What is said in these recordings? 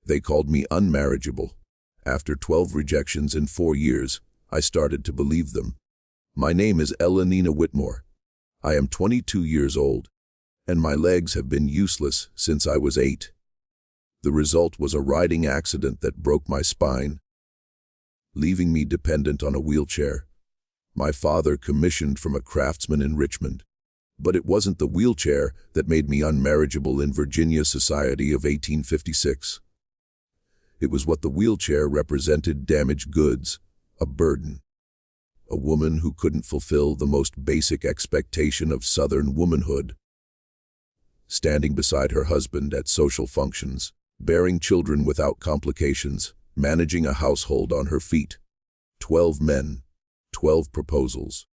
They called me unmarriageable. After 12 rejections in 4 years, I started to believe them. My name is Elenina Whitmore. I am 22 years old, and my legs have been useless since I was 8. The result was a riding accident that broke my spine, leaving me dependent on a wheelchair. My father commissioned from a craftsman in Richmond. But it wasn't the wheelchair that made me unmarriageable in Virginia society of 1856. It was what the wheelchair represented: damaged goods, a burden. A woman who couldn't fulfill the most basic expectation of Southern womanhood. Standing beside her husband at social functions, bearing children without complications, managing a household on her feet. 12 men, 12 proposals.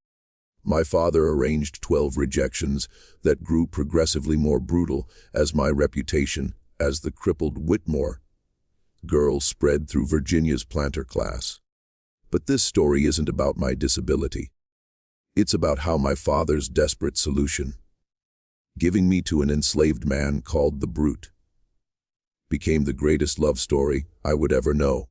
My father arranged 12 rejections that grew progressively more brutal as my reputation as the crippled Whitmore girl spread through Virginia's planter class. But this story isn't about my disability. It's about how my father's desperate solution, giving me to an enslaved man called the Brute, became the greatest love story I would ever know,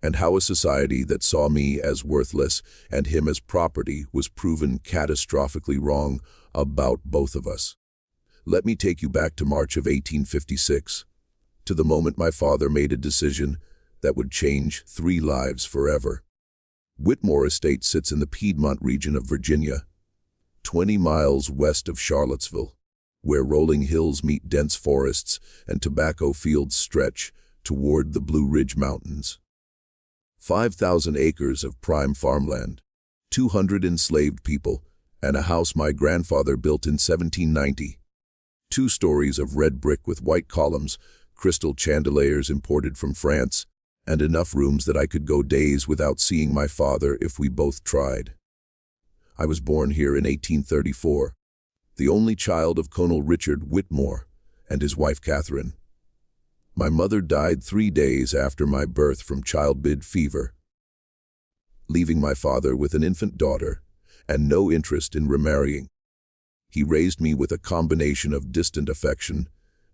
and how a society that saw me as worthless and him as property was proven catastrophically wrong about both of us. Let me take you back to March of 1856, to the moment my father made a decision that would change 3 lives forever. Whitmore Estate sits in the Piedmont region of Virginia, 20 miles west of Charlottesville, where rolling hills meet dense forests and tobacco fields stretch toward the Blue Ridge Mountains. 5,000 acres of prime farmland, 200 enslaved people, and a house my grandfather built in 1790. 2 stories of red brick with white columns, crystal chandeliers imported from France, and enough rooms that I could go days without seeing my father if we both tried. I was born here in 1834, the only child of Colonel Richard Whitmore and his wife Catherine. My mother died 3 days after my birth from childbed fever, leaving my father with an infant daughter and no interest in remarrying. He raised me with a combination of distant affection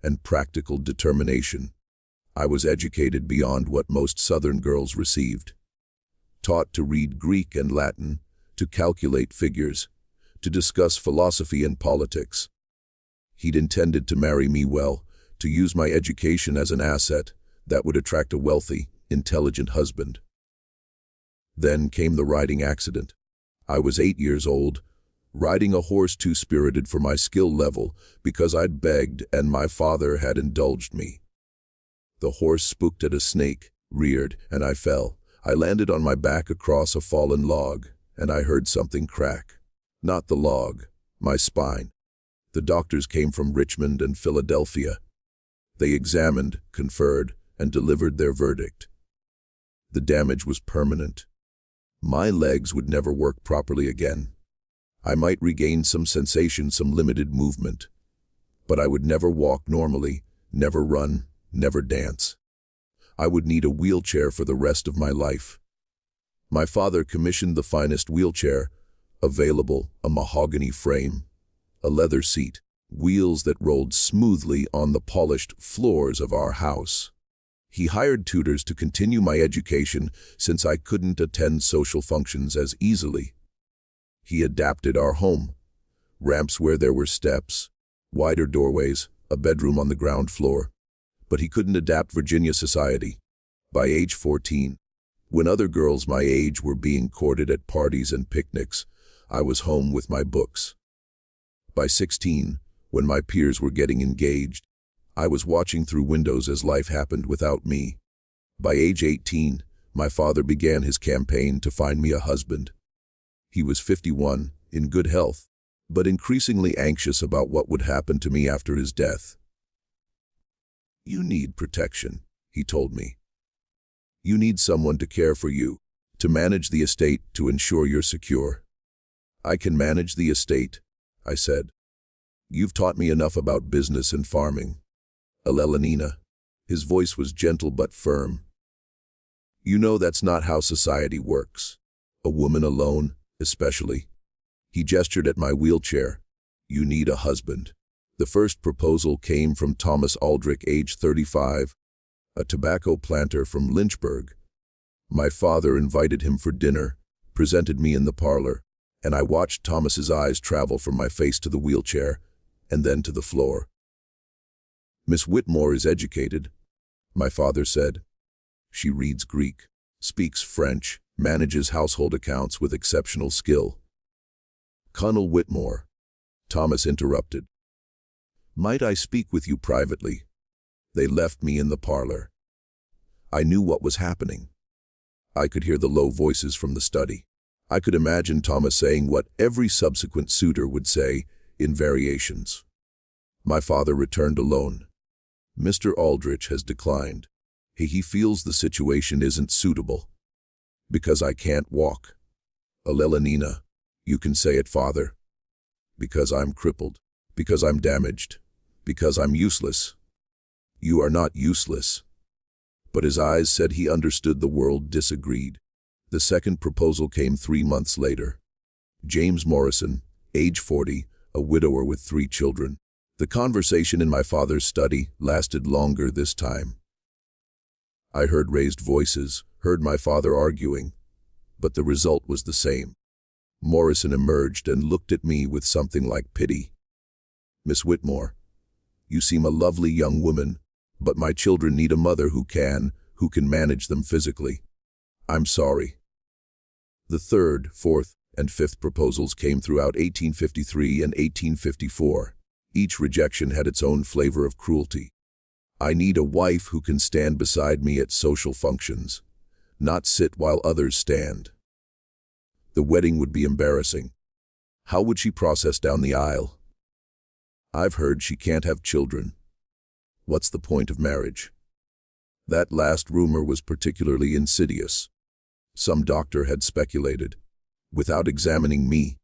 and practical determination. I was educated beyond what most Southern girls received, taught to read Greek and Latin, to calculate figures, to discuss philosophy and politics. He'd intended to marry me well, to use my education as an asset that would attract a wealthy, intelligent husband. Then came the riding accident. I was 8 years old, riding a horse too spirited for my skill level because I'd begged and my father had indulged me. The horse spooked at a snake, reared, and I fell. I landed on my back across a fallen log, and I heard something crack. Not the log, my spine. The doctors came from Richmond and Philadelphia. They examined, conferred, and delivered their verdict. The damage was permanent. My legs would never work properly again. I might regain some sensation, some limited movement, but I would never walk normally, never run, never dance. I would need a wheelchair for the rest of my life. My father commissioned the finest wheelchair available, a mahogany frame, a leather seat, wheels that rolled smoothly on the polished floors of our house. He hired tutors to continue my education since I couldn't attend social functions as easily. He adapted our home, ramps where there were steps, wider doorways, a bedroom on the ground floor. But he couldn't adapt Virginia society. By age 14, when other girls my age were being courted at parties and picnics, I was home with my books. By 16, when my peers were getting engaged, I was watching through windows as life happened without me. By age 18, my father began his campaign to find me a husband. He was 51, in good health, but increasingly anxious about what would happen to me after his death. "You need protection," he told me. "You need someone to care for you, to manage the estate, to ensure you're secure." "I can manage the estate," I said. "You've taught me enough about business and farming." "Elenina." His voice was gentle but firm. "You know that's not how society works. A woman alone, especially." He gestured at my wheelchair. "You need a husband." The first proposal came from Thomas Aldrich, age 35, a tobacco planter from Lynchburg. My father invited him for dinner, presented me in the parlor, and I watched Thomas's eyes travel from my face to the wheelchair, and then to the floor. "Miss Whitmore is educated," my father said. "She reads Greek, speaks French, manages household accounts with exceptional skill." "Colonel Whitmore," Thomas interrupted. "Might I speak with you privately?" They left me in the parlor. I knew what was happening. I could hear the low voices from the study. I could imagine Thomas saying what every subsequent suitor would say, in variations. My father returned alone. "Mr. Aldrich has declined. He feels the situation isn't suitable. Because I can't walk. Nina, you can say it, father. Because I'm crippled. Because I'm damaged. Because I'm useless." "You are not useless." But his eyes said he understood the world disagreed. The second proposal came 3 months later. James Morrison, age 40, a widower with 3 children. The conversation in my father's study lasted longer this time. I heard raised voices, heard my father arguing, but the result was the same. Morrison emerged and looked at me with something like pity. "Miss Whitmore, you seem a lovely young woman, but my children need a mother who can manage them physically. I'm sorry." The third, fourth, and fifth proposals came throughout 1853 and 1854. Each rejection had its own flavor of cruelty. "I need a wife who can stand beside me at social functions, not sit while others stand." The wedding would be embarrassing. How would she process down the aisle? "I've heard she can't have children. What's the point of marriage?" That last rumor was particularly insidious. Some doctor had speculated, without examining me,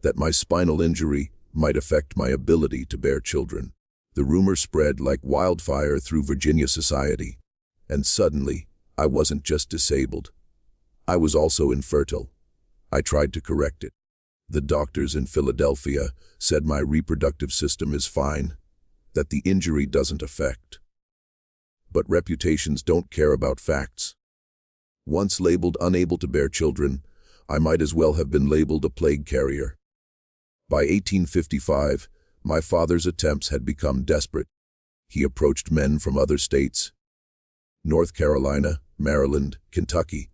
that my spinal injury might affect my ability to bear children. The rumor spread like wildfire through Virginia society, and suddenly, I wasn't just disabled. I was also infertile. I tried to correct it. The doctors in Philadelphia said my reproductive system is fine, that the injury doesn't affect. But reputations don't care about facts. Once labeled unable to bear children, I might as well have been labeled a plague carrier. By 1855, my father's attempts had become desperate. He approached men from other states, North Carolina, Maryland, Kentucky.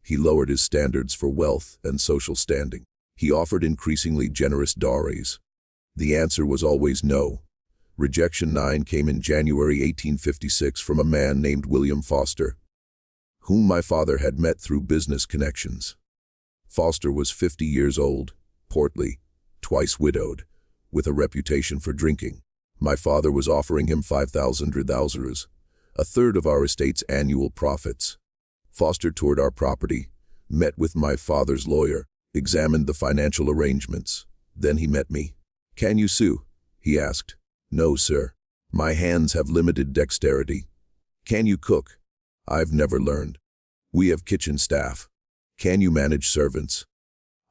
He lowered his standards for wealth and social standing. He offered increasingly generous dowries. The answer was always no. Rejection 9 came in January 1856 from a man named William Foster, whom my father had met through business connections. Foster was 50 years old, portly, twice widowed, with a reputation for drinking. My father was offering him $5,000, a third of our estate's annual profits. Foster toured our property, met with my father's lawyer, examined the financial arrangements. Then he met me. "Can you sew?" he asked. "No, sir. My hands have limited dexterity." "Can you cook?" "I've never learned." "We have kitchen staff." "Can you manage servants?"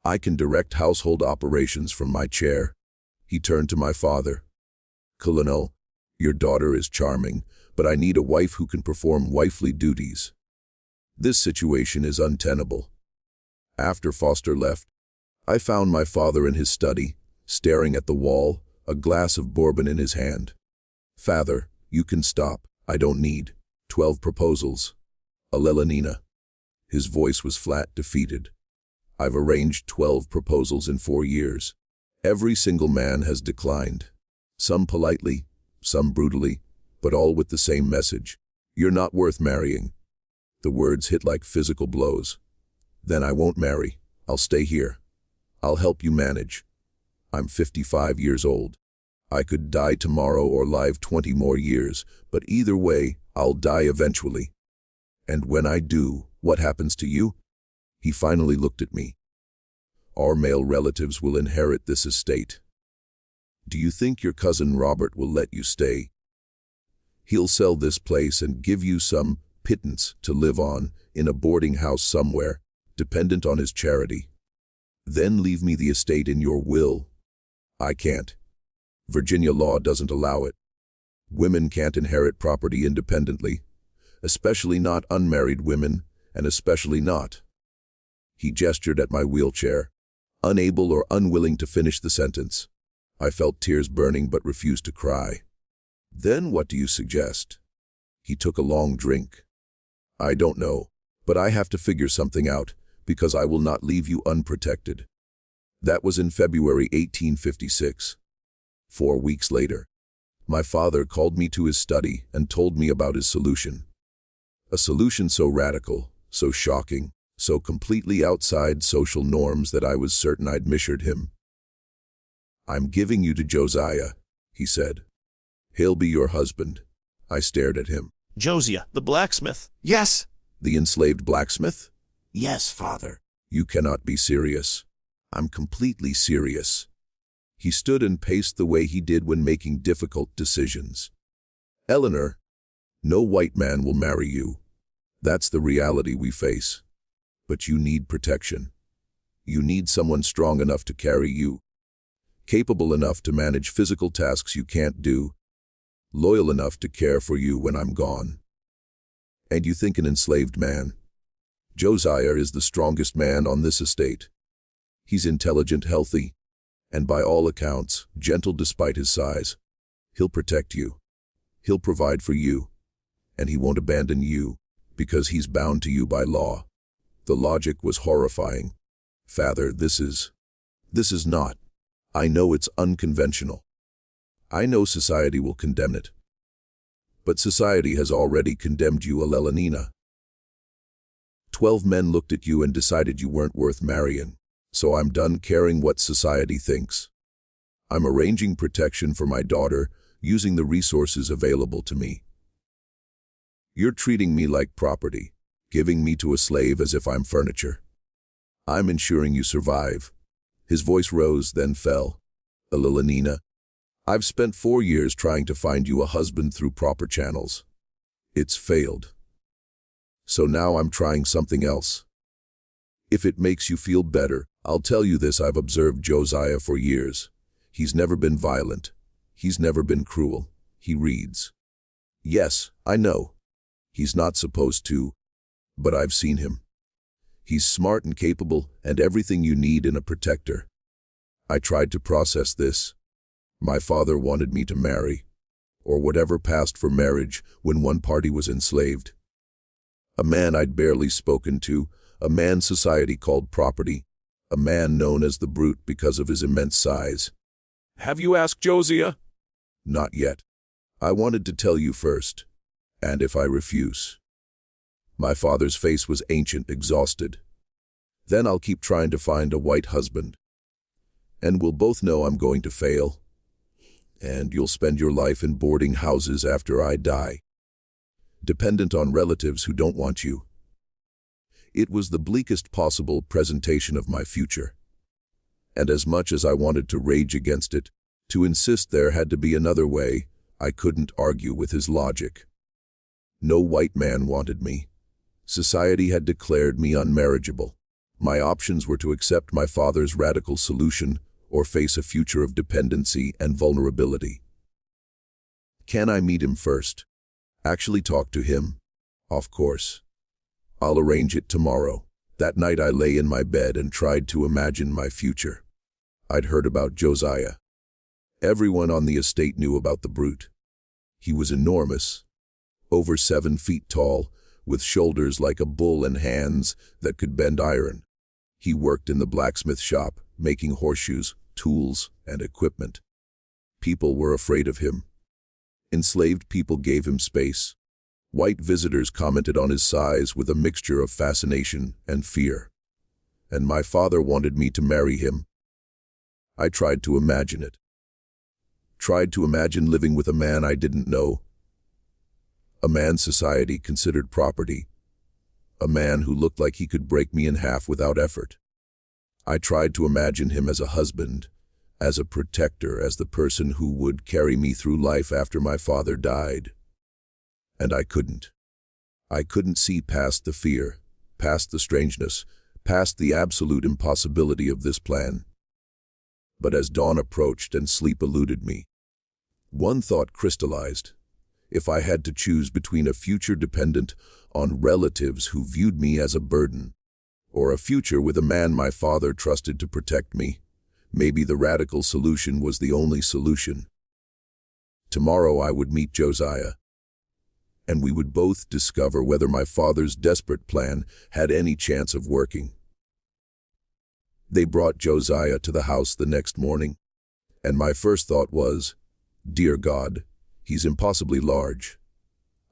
"I can direct household operations from my chair." He turned to my father. "Colonel, your daughter is charming, but I need a wife who can perform wifely duties. This situation is untenable." After Foster left, I found my father in his study, staring at the wall, a glass of bourbon in his hand. "Father, you can stop. I don't need 12 proposals. Nina." His voice was flat, defeated. "I've arranged 12 proposals in 4 years. Every single man has declined. Some politely, some brutally, but all with the same message. You're not worth marrying." The words hit like physical blows. "Then I won't marry. I'll stay here. I'll help you manage. I'm 55 years old. I could die tomorrow or live 20 more years, but either way, I'll die eventually. And when I do, what happens to you?" He finally looked at me. "Our male relatives will inherit this estate. Do you think your cousin Robert will let you stay? He'll sell this place and give you some pittance to live on in a boarding house somewhere, dependent on his charity. Then leave me the estate in your will." "I can't. Virginia law doesn't allow it. Women can't inherit property independently. especially not unmarried women, and especially not. He gestured at my wheelchair, unable or unwilling to finish the sentence. I felt tears burning but refused to cry. Then what do you suggest? He took a long drink. I don't know, but I have to figure something out, because I will not leave you unprotected. That was in February 1856. 4 weeks later, my father called me to his study and told me about his solution. A solution so radical, so shocking, so completely outside social norms that I was certain I'd misheard him. "I'm giving you to Josiah," he said. "He'll be your husband." I stared at him. Josiah, the blacksmith. Yes. The enslaved blacksmith? Yes, father. You cannot be serious. I'm completely serious. He stood and paced the way he did when making difficult decisions. "Eleanor, no white man will marry you. That's the reality we face. But you need protection. You need someone strong enough to carry you, capable enough to manage physical tasks you can't do, loyal enough to care for you when I'm gone. And you think an enslaved man? Josiah is the strongest man on this estate. He's intelligent, healthy, and by all accounts, gentle despite his size. He'll protect you. He'll provide for you. And he won't abandon you, because he's bound to you by law." The logic was horrifying. "Father, this is not. I know it's unconventional. I know society will condemn it. But society has already condemned you, Eleanor. 12 men looked at you and decided you weren't worth marrying. So I'm done caring what society thinks. I'm arranging protection for my daughter using the resources available to me. You're treating me like property, giving me to a slave as if I'm furniture. I'm ensuring you survive." His voice rose, then fell. "Eleanor, I've spent 4 years trying to find you a husband through proper channels. It's failed. So now I'm trying something else. If it makes you feel better, I'll tell you this: I've observed Josiah for years. He's never been violent. He's never been cruel. He reads. Yes, I know. He's not supposed to, but I've seen him. He's smart and capable and everything you need in a protector. I tried to process this. My father wanted me to marry, or whatever passed for marriage when one party was enslaved. A man I'd barely spoken to, a man society called property, a man known as the brute because of his immense size. Have you asked Josiah? Not yet. I wanted to tell you first, and if I refuse. My father's face was ancient, exhausted. Then I'll keep trying to find a white husband. And we'll both know I'm going to fail. And you'll spend your life in boarding houses after I die, dependent on relatives who don't want you. It was the bleakest possible presentation of my future. And as much as I wanted to rage against it, to insist there had to be another way, I couldn't argue with his logic. No white man wanted me. Society had declared me unmarriageable. My options were to accept my father's radical solution or face a future of dependency and vulnerability. Can I meet him first? Actually talk to him? Of course. I'll arrange it tomorrow. That night I lay in my bed and tried to imagine my future. I'd heard about Josiah. Everyone on the estate knew about the brute. He was enormous, over 7 feet tall, with shoulders like a bull and hands that could bend iron. He worked in the blacksmith shop, making horseshoes, tools, and equipment. People were afraid of him. Enslaved people gave him space. White visitors commented on his size with a mixture of fascination and fear. And my father wanted me to marry him. I tried to imagine it. Tried to imagine living with a man I didn't know. A man society considered property. A man who looked like he could break me in half without effort. I tried to imagine him as a husband, as a protector, as the person who would carry me through life after my father died. And I couldn't. I couldn't see past the fear, past the strangeness, past the absolute impossibility of this plan. But as dawn approached and sleep eluded me, one thought crystallized. if I had to choose between a future dependent on relatives who viewed me as a burden, or a future with a man my father trusted to protect me, maybe the radical solution was the only solution. Tomorrow I would meet Josiah, and we would both discover whether my father's desperate plan had any chance of working. They brought Josiah to the house the next morning, and my first thought was, "Dear God, he's impossibly large."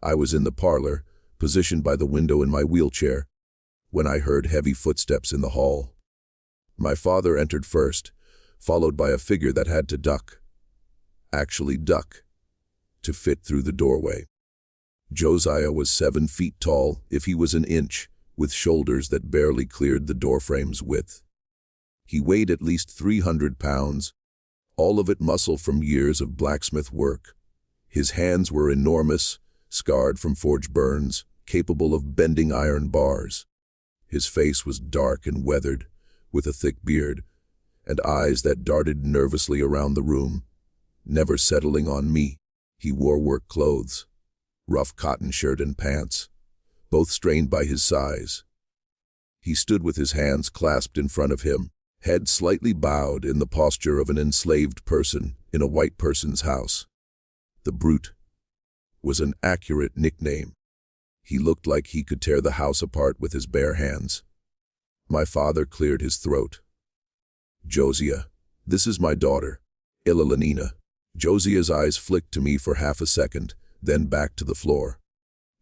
I was in the parlor, positioned by the window in my wheelchair, when I heard heavy footsteps in the hall. My father entered first, followed by a figure that had to duck. Actually duck, to fit through the doorway. Josiah was 7 feet tall, if he was an inch, with shoulders that barely cleared the doorframe's width. He weighed at least 300 pounds, all of it muscle from years of blacksmith work. His hands were enormous, scarred from forge burns, capable of bending iron bars. His face was dark and weathered, with a thick beard, and eyes that darted nervously around the room, never settling on me. He wore work clothes, rough cotton shirt and pants, both strained by his size. He stood with his hands clasped in front of him, head slightly bowed in the posture of an enslaved person in a white person's house. The Brute was an accurate nickname. He looked like he could tear the house apart with his bare hands. My father cleared his throat. "Josiah, this is my daughter, Elanina." Josiah's eyes flicked to me for half a second, then back to the floor.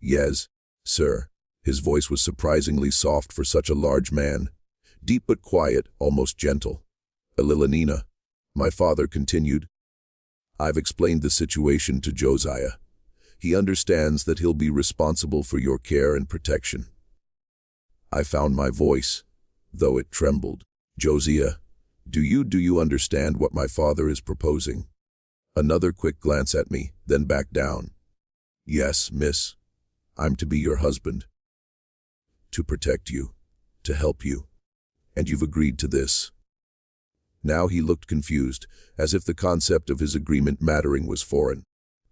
"Yes, sir." His voice was surprisingly soft for such a large man, deep but quiet, almost gentle. "Elanina," my father continued. "I've explained the situation to Josiah. He understands that he'll be responsible for your care and protection." I found my voice, though it trembled. "Josiah, do you understand what my father is proposing?" Another quick glance at me, then back down. "Yes, miss. I'm to be your husband. To protect you, to help you. And you've agreed to this." Now he looked confused, as if the concept of his agreement mattering was foreign.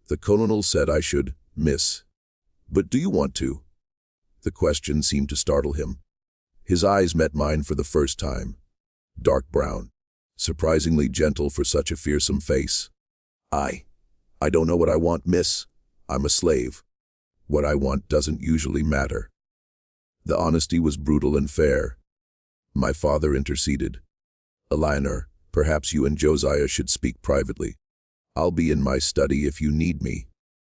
The colonel said I should, "Miss." "But do you want to?" The question seemed to startle him. His eyes met mine for the first time. Dark brown, surprisingly gentle for such a fearsome face. I don't know what I want, miss. I'm a slave. What I want doesn't usually matter." The honesty was brutal and fair. My father interceded. "Eleanor, perhaps you and Josiah should speak privately. I'll be in my study if you need me."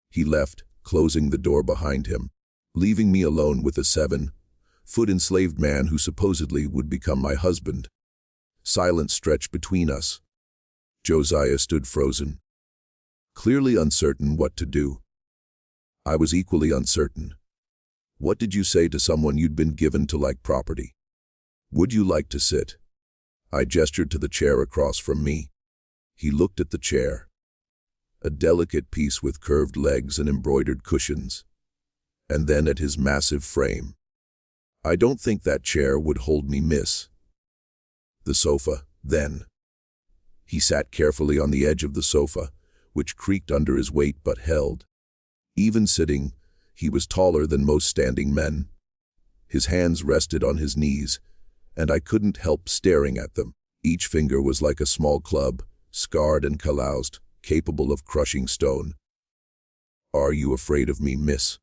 He left, closing the door behind him, leaving me alone with a 7-foot enslaved man who supposedly would become my husband. Silence stretched between us. Josiah stood frozen, clearly uncertain what to do. I was equally uncertain. What did you say to someone you'd been given to like property? "Would you like to sit?" I gestured to the chair across from me. He looked at the chair. A delicate piece with curved legs and embroidered cushions. And then at his massive frame. "I don't think that chair would hold me, miss." "The sofa, then." He sat carefully on the edge of the sofa, which creaked under his weight but held. Even sitting, he was taller than most standing men. His hands rested on his knees, and I couldn't help staring at them. Each finger was like a small club, scarred and calloused, capable of crushing stone. "Are you afraid of me, miss?"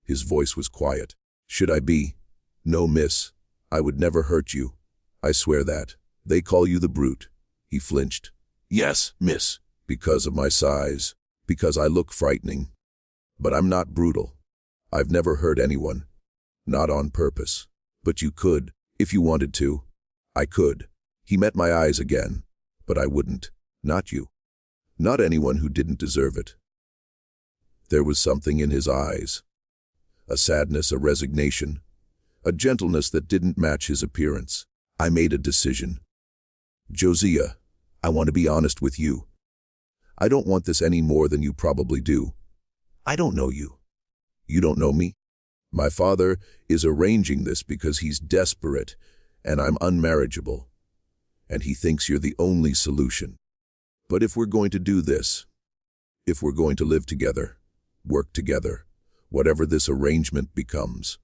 His voice was quiet. "Should I be?" "No, miss. I would never hurt you. I swear that. They call you the Brute." He flinched. "Yes, miss. Because of my size. Because I look frightening. But I'm not brutal. I've never hurt anyone. Not on purpose. But you could, if you wanted to." "I could." He met my eyes again. "But I wouldn't. Not you. Not anyone who didn't deserve it." There was something in his eyes. A sadness, a resignation, a gentleness that didn't match his appearance. I made a decision. "Josiah, I want to be honest with you. I don't want this any more than you probably do. I don't know you. You don't know me. My father is arranging this because he's desperate, and I'm unmarriageable. And he thinks you're the only solution. But if we're going to do this, if we're going to live together, Work together, whatever this arrangement becomes.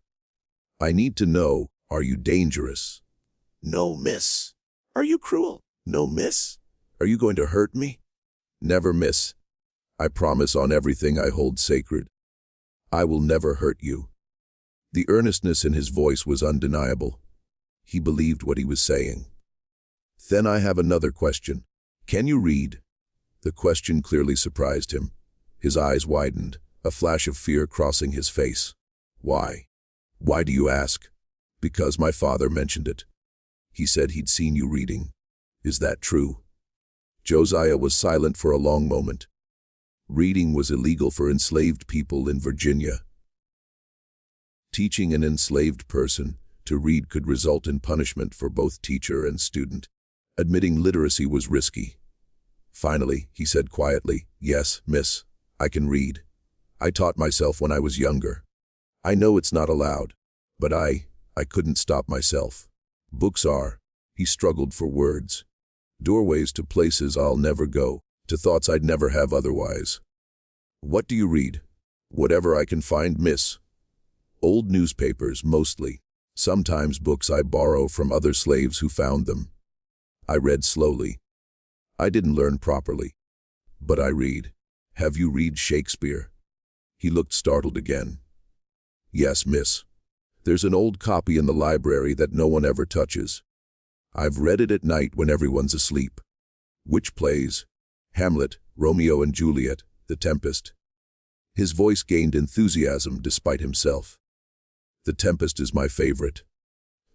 I need to know, are you dangerous? No, miss. Are you cruel? No, miss. Are you going to hurt me? Never, miss. I promise on everything I hold sacred. I will never hurt you. The earnestness in his voice was undeniable. He believed what he was saying. Then I have another question. Can you read? The question clearly surprised him. His eyes widened, a flash of fear crossing his face. Why? Why do you ask? Because my father mentioned it. He said he'd seen you reading. Is that true? Josiah was silent for a long moment. Reading was illegal for enslaved people in Virginia. Teaching an enslaved person to read could result in punishment for both teacher and student. Admitting literacy was risky. Finally, he said quietly, "Yes, miss, I can read. I taught myself when I was younger. I know it's not allowed, but I couldn't stop myself. Books are," he struggled for words, "doorways to places I'll never go, to thoughts I'd never have otherwise." "What do you read?" "Whatever I can find, miss. Old newspapers, mostly. Sometimes books I borrow from other slaves who found them." I read slowly. I didn't learn properly, but I read. "Have you read Shakespeare?" He looked startled again. "Yes, miss. There's an old copy in the library that no one ever touches. I've read it at night when everyone's asleep." "Which plays?" "Hamlet, Romeo and Juliet, The Tempest." His voice gained enthusiasm despite himself. "The Tempest is my favorite.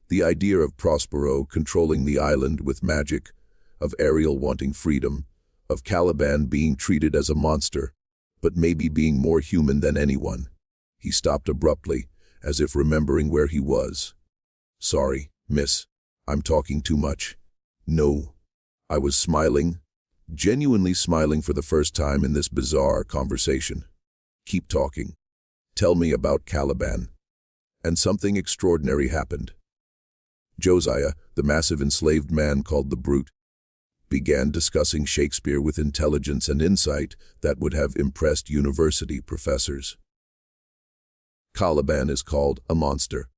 The idea of Prospero controlling the island with magic, of Ariel wanting freedom, of Caliban being treated as a monster, but maybe being more human than anyone." He stopped abruptly, as if remembering where he was. "Sorry, miss, I'm talking too much." "No." I was smiling, genuinely smiling for the first time in this bizarre conversation. "Keep talking. Tell me about Caliban." And something extraordinary happened. Josiah, the massive enslaved man called the Brute, began discussing Shakespeare with intelligence and insight that would have impressed university professors. Caliban is called a monster,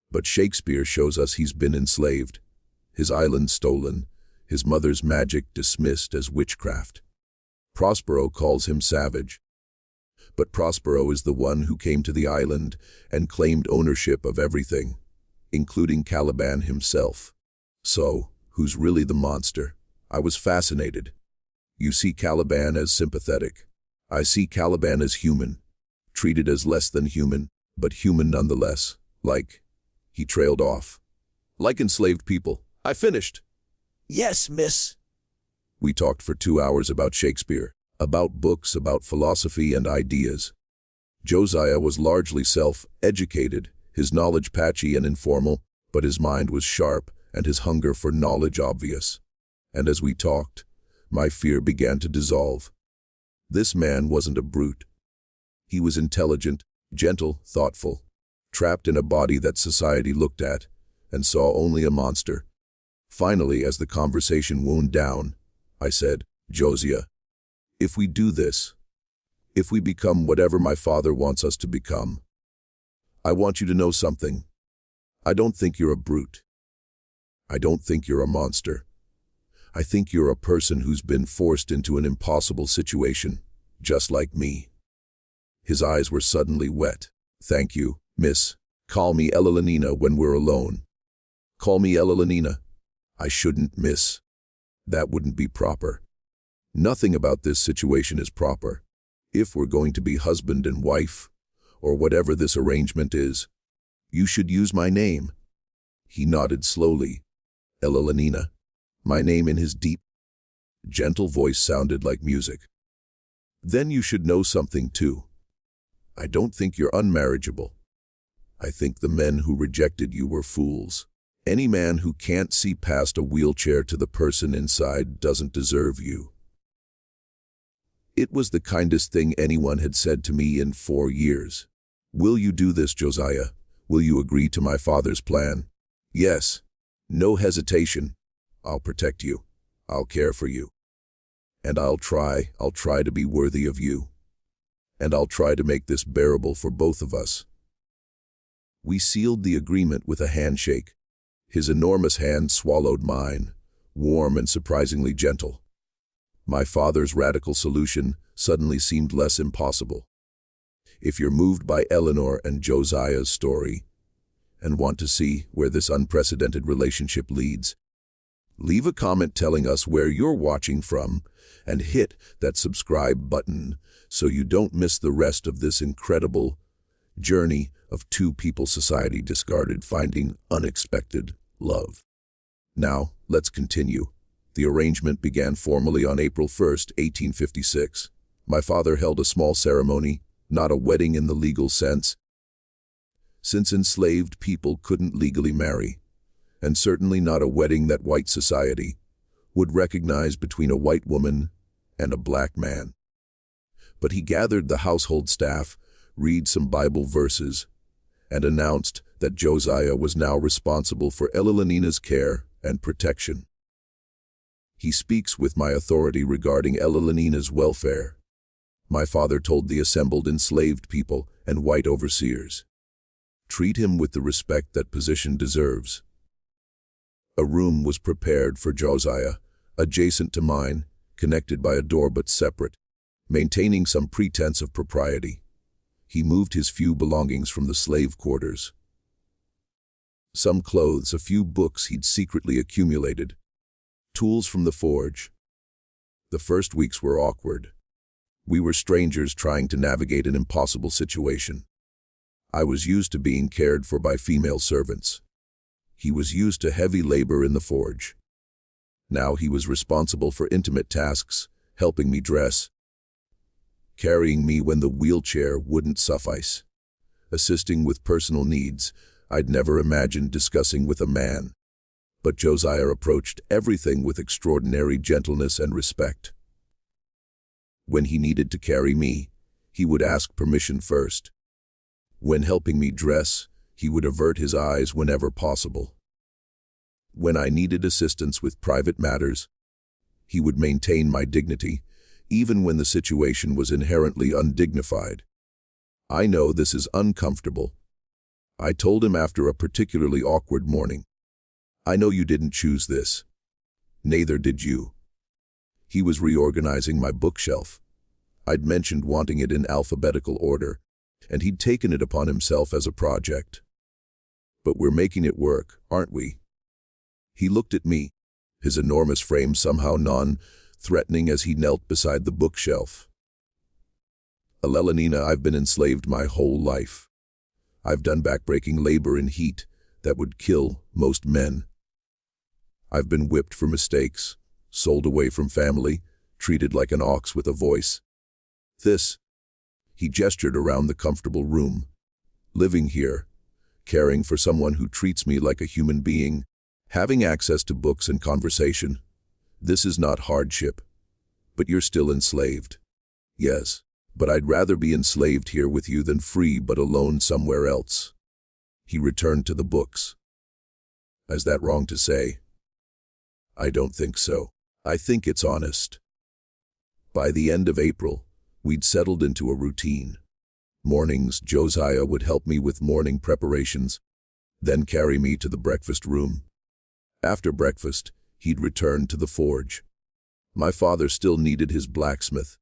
but Shakespeare shows us he's been enslaved, his island stolen, his mother's magic dismissed as witchcraft. Prospero calls him savage. But Prospero is the one who came to the island and claimed ownership of everything, including Caliban himself. So, who's really the monster? I was fascinated. You see Caliban as sympathetic. I see Caliban as human, treated as less than human, but human nonetheless, like, he trailed off. "Like enslaved people." I finished. Yes, miss. We talked for 2 hours about Shakespeare, about books, about philosophy and ideas. Josiah was largely self-educated, his knowledge patchy and informal, but his mind was sharp and his hunger for knowledge obvious. And as we talked, my fear began to dissolve. This man wasn't a brute. He was intelligent, gentle, thoughtful, trapped in a body that society looked at and saw only a monster. Finally, as the conversation wound down, I said, "Josiah, if we do this, if we become whatever my father wants us to become, I want you to know something. I don't think you're a brute. I don't think you're a monster. I think you're a person who's been forced into an impossible situation, just like me." His eyes were suddenly wet. "Thank you, miss. Call me Ella when we're alone." "Call me Ella." "I shouldn't, miss. That wouldn't be proper. Nothing about this situation is proper. If we're going to be husband and wife, or whatever this arrangement is, you should use my name." He nodded slowly. "Ella." My name in his deep, gentle voice sounded like music. "Then you should know something too. I don't think you're unmarriageable. I think the men who rejected you were fools. Any man who can't see past a wheelchair to the person inside doesn't deserve you." It was the kindest thing anyone had said to me in 4 years. "Will you do this, Josiah? Will you agree to my father's plan?" "Yes. No hesitation. I'll protect you. I'll care for you. And I'll try to be worthy of you." and I'll try to make this bearable for both of us." We sealed the agreement with a handshake. His enormous hand swallowed mine, warm and surprisingly gentle. My father's radical solution suddenly seemed less impossible. If you're moved by Eleanor and Josiah's story and want to see where this unprecedented relationship leads, leave a comment telling us where you're watching from and hit that subscribe button so you don't miss the rest of this incredible journey of two people society discarded finding unexpected love. Now, let's continue. The arrangement began formally on April 1st, 1856. My father held a small ceremony, not a wedding in the legal sense, since enslaved people couldn't legally marry, and certainly not a wedding that white society would recognize between a white woman and a black man. But he gathered the household staff, read some Bible verses, and announced that Josiah was now responsible for Elenina's care and protection. He speaks with my authority regarding Elenina's welfare. My father told the assembled enslaved people and white overseers, "Treat him with the respect that position deserves." A room was prepared for Josiah, adjacent to mine, connected by a door but separate, maintaining some pretense of propriety. He moved his few belongings from the slave quarters. Some clothes, a few books he'd secretly accumulated, tools from the forge. The first weeks were awkward. We were strangers trying to navigate an impossible situation. I was used to being cared for by female servants. He was used to heavy labor in the forge. Now he was responsible for intimate tasks, helping me dress, carrying me when the wheelchair wouldn't suffice, assisting with personal needs I'd never imagined discussing with a man. But Josiah approached everything with extraordinary gentleness and respect. When he needed to carry me, he would ask permission first. When helping me dress, he would avert his eyes whenever possible. When I needed assistance with private matters, he would maintain my dignity, even when the situation was inherently undignified. "I know this is uncomfortable," I told him after a particularly awkward morning. "I know you didn't choose this. Neither did you." He was reorganizing my bookshelf. I'd mentioned wanting it in alphabetical order, and he'd taken it upon himself as a project. "But we're making it work, aren't we?" He looked at me, his enormous frame somehow non-threatening as he knelt beside the bookshelf. "Elenina, I've been enslaved my whole life. I've done backbreaking labor in heat that would kill most men. I've been whipped for mistakes, sold away from family, treated like an ox with a voice. This," he gestured around the comfortable room, "living here, caring for someone who treats me like a human being, having access to books and conversation. This is not hardship. But you're still enslaved." "Yes, but I'd rather be enslaved here with you than free but alone somewhere else." He returned to the books. "Is that wrong to say?" "I don't think so. I think it's honest." By the end of April, we'd settled into a routine. Mornings, Josiah would help me with morning preparations, then carry me to the breakfast room. After breakfast, he'd return to the forge. My father still needed his blacksmith,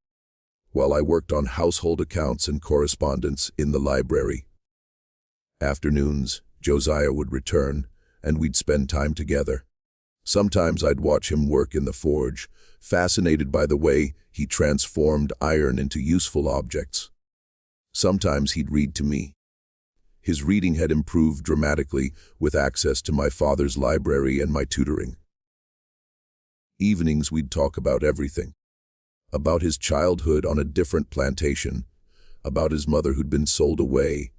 while I worked on household accounts and correspondence in the library. Afternoons, Josiah would return, and we'd spend time together. Sometimes I'd watch him work in the forge, fascinated by the way he transformed iron into useful objects. Sometimes he'd read to me. His reading had improved dramatically with access to my father's library and my tutoring. Evenings we'd talk about everything. About his childhood on a different plantation, about his mother who'd been sold away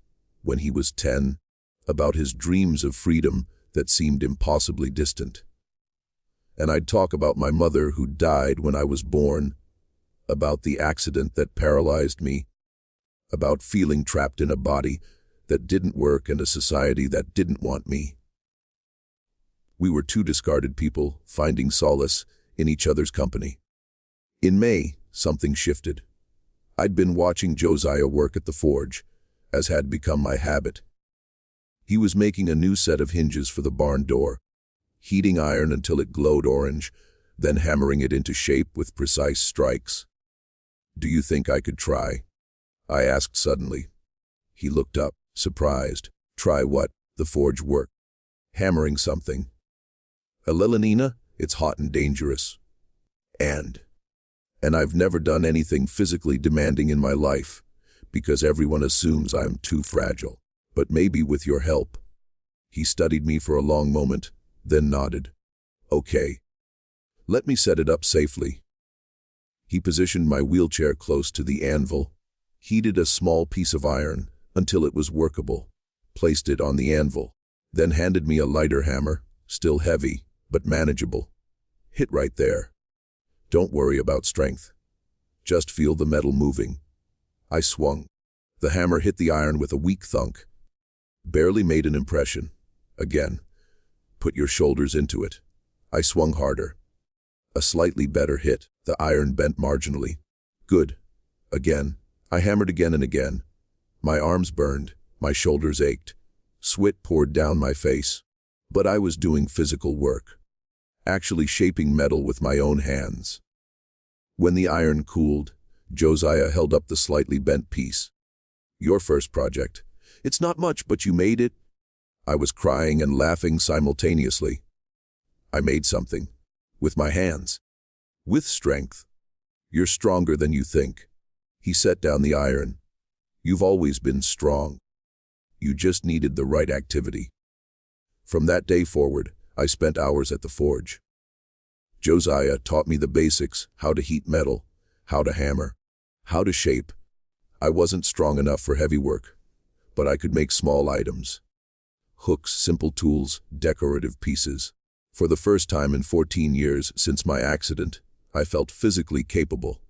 when he was 10, about his dreams of freedom that seemed impossibly distant. And I'd talk about my mother who died when I was born, about the accident that paralyzed me, about feeling trapped in a body that didn't work and a society that didn't want me. We were two discarded people finding solace in each other's company. In May, something shifted. I'd been watching Josiah work at the forge, as had become my habit. He was making a new set of hinges for the barn door, heating iron until it glowed orange, then hammering it into shape with precise strikes. "Do you think I could try?" I asked suddenly. He looked up, surprised. "Try what?" "The forge work. Hammering something." "Elelenina, it's hot and dangerous. And I've never done anything physically demanding in my life, because everyone assumes I'm too fragile. But maybe with your help." He studied me for a long moment, then nodded. "Okay. Let me set it up safely." He positioned my wheelchair close to the anvil, heated a small piece of iron until it was workable, placed it on the anvil, then handed me a lighter hammer, still heavy, but manageable. "Hit right there. Don't worry about strength. Just feel the metal moving." I swung. The hammer hit the iron with a weak thunk. Barely made an impression. Again. "Put your shoulders into it." I swung harder. A slightly better hit. The iron bent marginally. "Good." Again. I hammered again and again. My arms burned. My shoulders ached. Sweat poured down my face. But I was doing physical work, actually shaping metal with my own hands. When the iron cooled, Josiah held up the slightly bent piece. "Your first project. It's not much, but you made it." I was crying and laughing simultaneously. "I made something. With my hands. With strength. You're stronger than you think." He set down the iron. "You've always been strong. You just needed the right activity." From that day forward, I spent hours at the forge. Josiah taught me the basics: how to heat metal, how to hammer, how to shape. I wasn't strong enough for heavy work, but I could make small items. Hooks, simple tools, decorative pieces. For the first time in 14 years since my accident, I felt physically capable.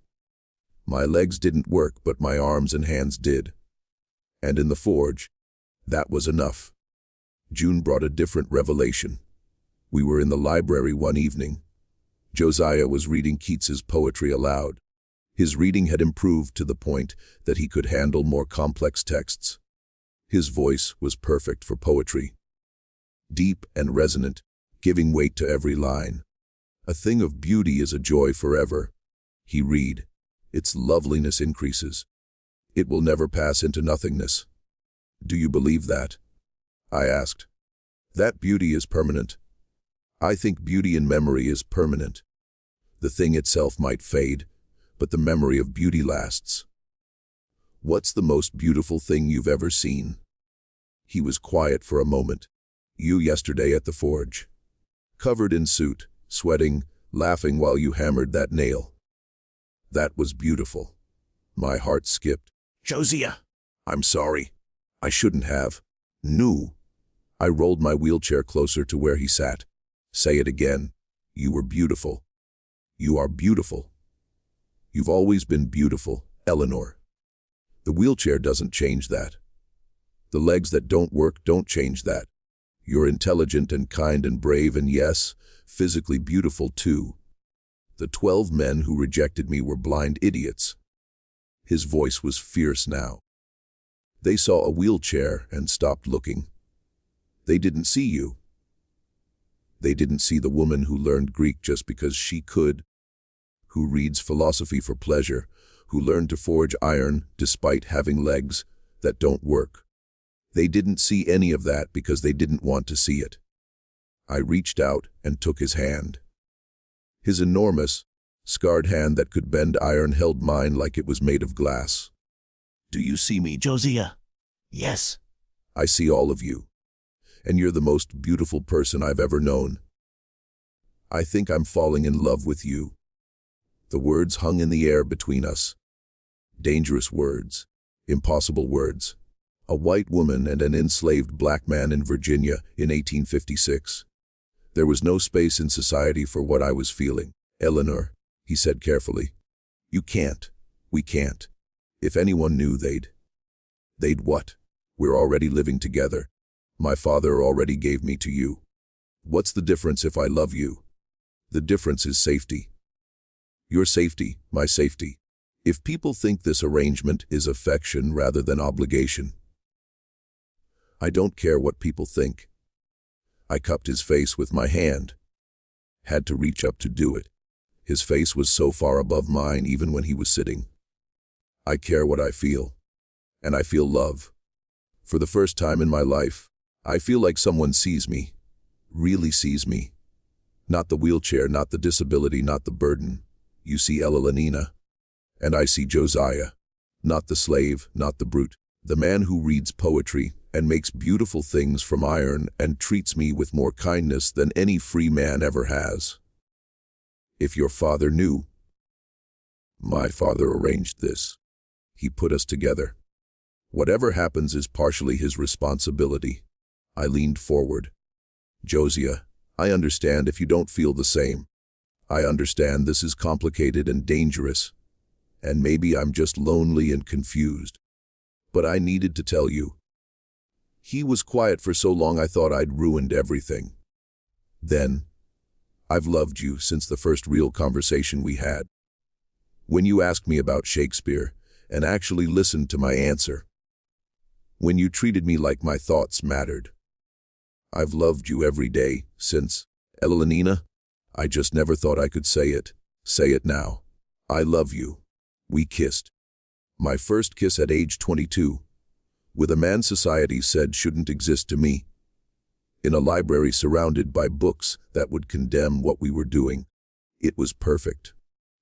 My legs didn't work, but my arms and hands did. And in the forge, that was enough. June brought a different revelation. We were in the library one evening. Josiah was reading Keats's poetry aloud. His reading had improved to the point that he could handle more complex texts. His voice was perfect for poetry. Deep and resonant, giving weight to every line. "A thing of beauty is a joy forever," he read. "Its loveliness increases. It will never pass into nothingness." "Do you believe that?" I asked. "That beauty is permanent. I think beauty in memory is permanent. The thing itself might fade, but the memory of beauty lasts." "What's the most beautiful thing you've ever seen?" He was quiet for a moment. "You yesterday at the forge. Covered in soot, sweating, laughing while you hammered that nail. That was beautiful." My heart skipped. Josiah. "I'm sorry. I shouldn't have." "No." I rolled my wheelchair closer to where he sat. "Say it again. You were beautiful. You are beautiful. You've always been beautiful, Eleanor. The wheelchair doesn't change that. The legs that don't work don't change that. You're intelligent and kind and brave and yes, physically beautiful too. The 12 men who rejected me were blind idiots." His voice was fierce now. "They saw a wheelchair and stopped looking. They didn't see you. They didn't see the woman who learned Greek just because she could, who reads philosophy for pleasure, who learned to forge iron despite having legs that don't work. They didn't see any of that because they didn't want to see it." I reached out and took his hand. His enormous, scarred hand that could bend iron held mine like it was made of glass. Do you see me, Josiah? Yes. "I see all of you. And you're the most beautiful person I've ever known. I think I'm falling in love with you." The words hung in the air between us. Dangerous words. Impossible words. A white woman and an enslaved black man in Virginia in 1856. There was no space in society for what I was feeling. "Eleanor," he said carefully, "you can't. We can't. If anyone knew, they'd what? We're already living together. My father already gave me to you. What's the difference if I love you? The difference is safety. Your safety, my safety. If people think this arrangement is affection rather than obligation, I don't care what people think. I cupped his face with my hand. Had to reach up to do it. His face was so far above mine even when he was sitting. I care what I feel. And I feel love. For the first time in my life, I feel like someone sees me. Really sees me. Not the wheelchair, not the disability, not the burden. You see Elenina. And I see Josiah. Not the slave, not the brute. The man who reads poetry and makes beautiful things from iron and treats me with more kindness than any free man ever has. If your father knew. My father arranged this. He put us together. Whatever happens is partially his responsibility. I leaned forward. Josiah, I understand if you don't feel the same. I understand this is complicated and dangerous. And maybe I'm just lonely and confused. But I needed to tell you. He was quiet for so long I thought I'd ruined everything. Then, I've loved you since the first real conversation we had. When you asked me about Shakespeare and actually listened to my answer. When you treated me like my thoughts mattered. I've loved you every day since, Elenina. I just never thought I could say it. Say it now. I love you. We kissed. My first kiss at age 22. With a man society said shouldn't exist to me. In a library surrounded by books that would condemn what we were doing. It was perfect.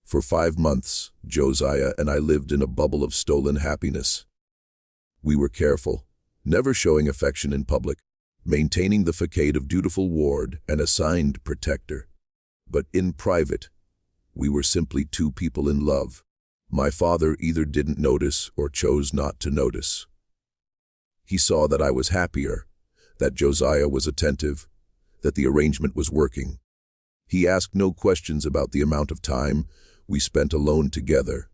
For 5 months, Josiah and I lived in a bubble of stolen happiness. We were careful, never showing affection in public, maintaining the facade of dutiful ward and assigned protector. But in private, we were simply two people in love. My father either didn't notice or chose not to notice. He saw that I was happier, that Josiah was attentive, that the arrangement was working. He asked no questions about the amount of time we spent alone together,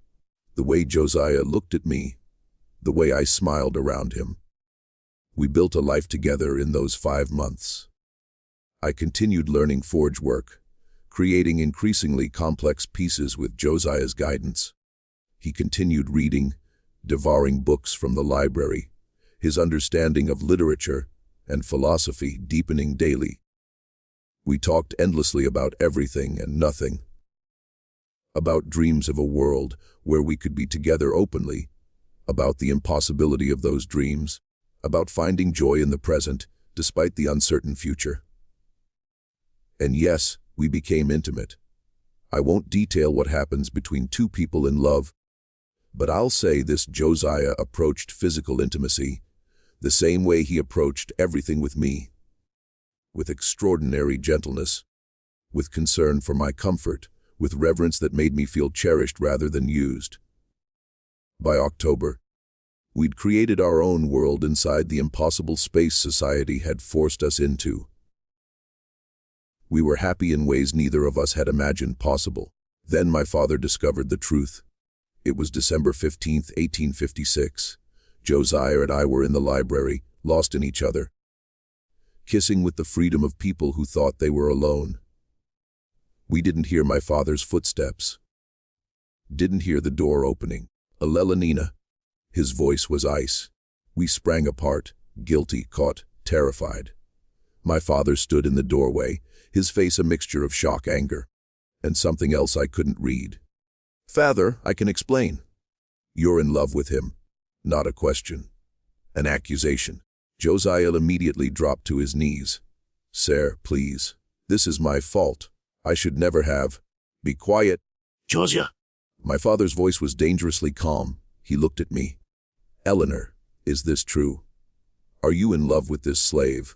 the way Josiah looked at me, the way I smiled around him. We built a life together in those 5 months. I continued learning forge work, creating increasingly complex pieces with Josiah's guidance. He continued reading, devouring books from the library, his understanding of literature and philosophy deepening daily. We talked endlessly about everything and nothing. About dreams of a world where we could be together openly, about the impossibility of those dreams, about finding joy in the present despite the uncertain future. And yes, we became intimate. I won't detail what happens between two people in love, but I'll say this: Josiah approached physical intimacy the same way he approached everything with me, with extraordinary gentleness, with concern for my comfort, with reverence that made me feel cherished rather than used. By October, we'd created our own world inside the impossible space society had forced us into. We were happy in ways neither of us had imagined possible. Then my father discovered the truth. It was December 15th, 1856. Josiah and I were in the library, lost in each other, kissing with the freedom of people who thought they were alone. We didn't hear my father's footsteps. Didn't hear the door opening. Elenina. His voice was ice. We sprang apart, guilty, caught, terrified. My father stood in the doorway, his face a mixture of shock, anger, and something else I couldn't read. "Father, I can explain. You're in love with him." Not a question. An accusation. Josiah immediately dropped to his knees. "Sir, please. This is my fault. I should never have." "Be quiet." Josiah. My father's voice was dangerously calm. He looked at me. "Eleanor, is this true? Are you in love with this slave?"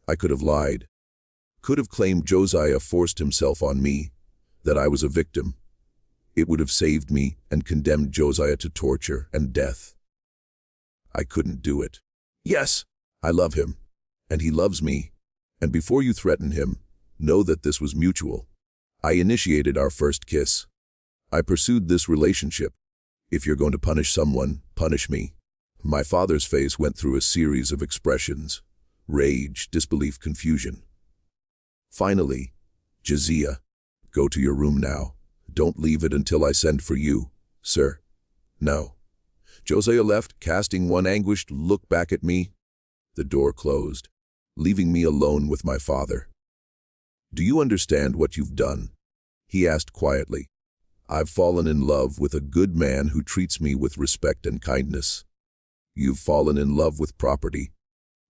I could have lied. Could have claimed Josiah forced himself on me, that I was a victim. It would have saved me and condemned Josiah to torture and death. I couldn't do it. "Yes, I love him, and he loves me. And before you threaten him, know that this was mutual. I initiated our first kiss. I pursued this relationship. If you're going to punish someone, punish me." My father's face went through a series of expressions: rage, disbelief, confusion. Finally, "Josiah, go to your room now. Don't leave it until I send for you." "Sir." No. Josiah left, casting one anguished look back at me. The door closed, leaving me alone with my father. "Do you understand what you've done?" he asked quietly. "I've fallen in love with a good man who treats me with respect and kindness. You've fallen in love with property,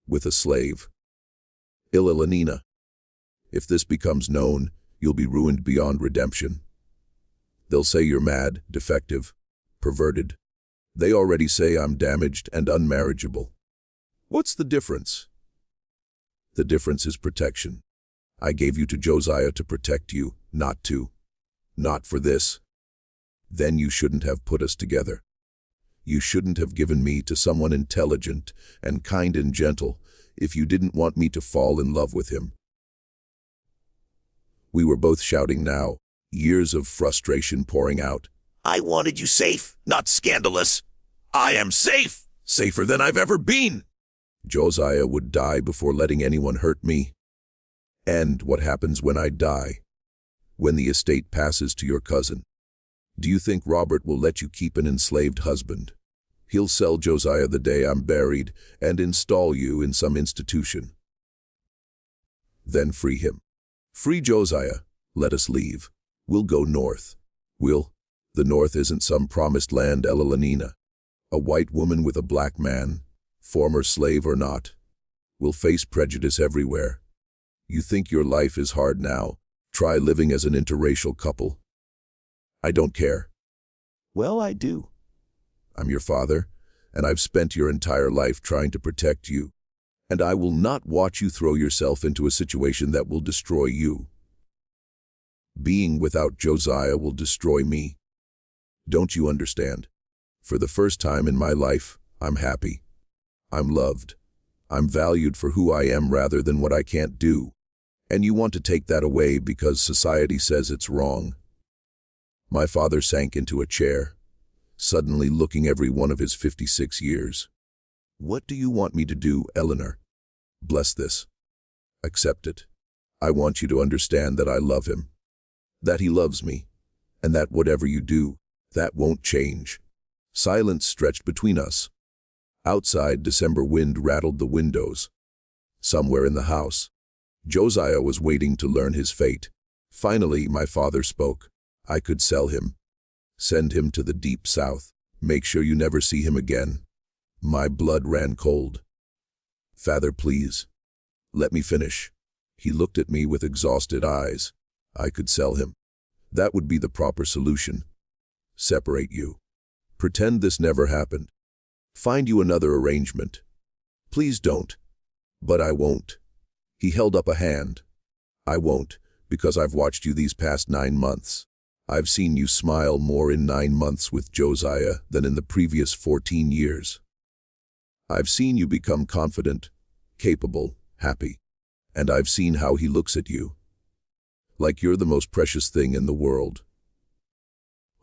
with a slave. Ilanina. If this becomes known, you'll be ruined beyond redemption. They'll say you're mad, defective, perverted. They already say I'm damaged and unmarriageable. What's the difference?" "The difference is protection. I gave you to Josiah to protect you, not for this. Then you shouldn't have put us together. You shouldn't have given me to someone intelligent and kind and gentle if you didn't want me to fall in love with him." We were both shouting now, years of frustration pouring out. I wanted you safe, not scandalous. I am safe, safer than I've ever been. Josiah would die before letting anyone hurt me. And what happens when I die? When the estate passes to your cousin? Do you think Robert will let you keep an enslaved husband? He'll sell Josiah the day I'm buried and install you in some institution. Then free him. Free Josiah. Let us leave. We'll go north. The north isn't some promised land, Elanina. A white woman with a black man, former slave or not, will face prejudice everywhere. You think your life is hard now? Try living as an interracial couple. I don't care. Well, I do. I'm your father, and I've spent your entire life trying to protect you, and I will not watch you throw yourself into a situation that will destroy you. Being without Josiah will destroy me. Don't you understand? For the first time in my life, I'm happy. I'm loved. I'm valued for who I am rather than what I can't do. And you want to take that away because society says it's wrong. My father sank into a chair, suddenly looking every one of his 56 years. What do you want me to do, Eleanor? Bless this. Accept it. I want you to understand that I love him, that he loves me, and that whatever you do, that won't change. Silence stretched between us. Outside, December wind rattled the windows. Somewhere in the house, Josiah was waiting to learn his fate. Finally, my father spoke. I could sell him. Send him to the deep south. Make sure you never see him again. My blood ran cold. Father, please. Let me finish. He looked at me with exhausted eyes. I could sell him. That would be the proper solution. Separate you. Pretend this never happened. Find you another arrangement. Please don't. But I won't. He held up a hand. I won't, because I've watched you these past 9 months. I've seen you smile more in 9 months with Josiah than in the previous 14 years. I've seen you become confident, capable, happy. And I've seen how he looks at you. Like you're the most precious thing in the world.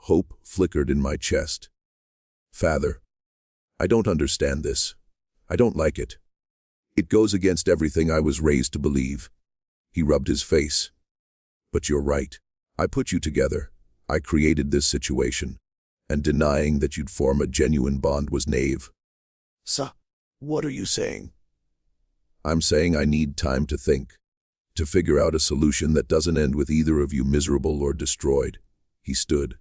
Hope flickered in my chest. Father, I don't understand this. I don't like it. It goes against everything I was raised to believe. He rubbed his face. But you're right. I put you together. I created this situation. And denying that you'd form a genuine bond was naive. Sir, what are you saying? I'm saying I need time to think. To figure out a solution that doesn't end with either of you miserable or destroyed. He stood.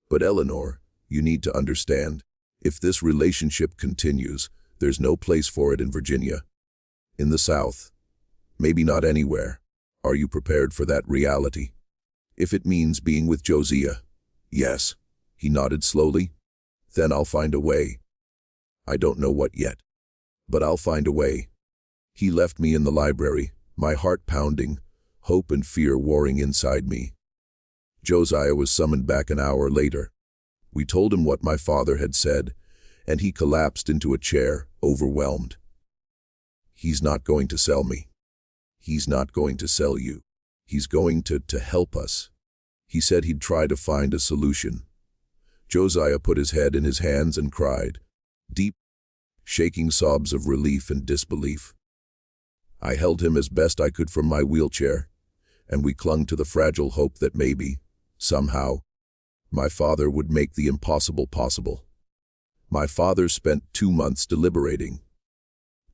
But Eleanor, you need to understand, if this relationship continues, there's no place for it in Virginia. In the South. Maybe not anywhere. Are you prepared for that reality? If it means being with Josiah. Yes. He nodded slowly. Then I'll find a way. I don't know what yet. But I'll find a way. He left me in the library, my heart pounding, hope and fear warring inside me. Josiah was summoned back an hour later. We told him what my father had said, and he collapsed into a chair, overwhelmed. He's not going to sell me. He's not going to sell you. He's going to help us. He said he'd try to find a solution. Josiah put his head in his hands and cried, deep, shaking sobs of relief and disbelief. I held him as best I could from my wheelchair, and we clung to the fragile hope that maybe, somehow, My father would make the impossible possible. My father spent 2 months deliberating.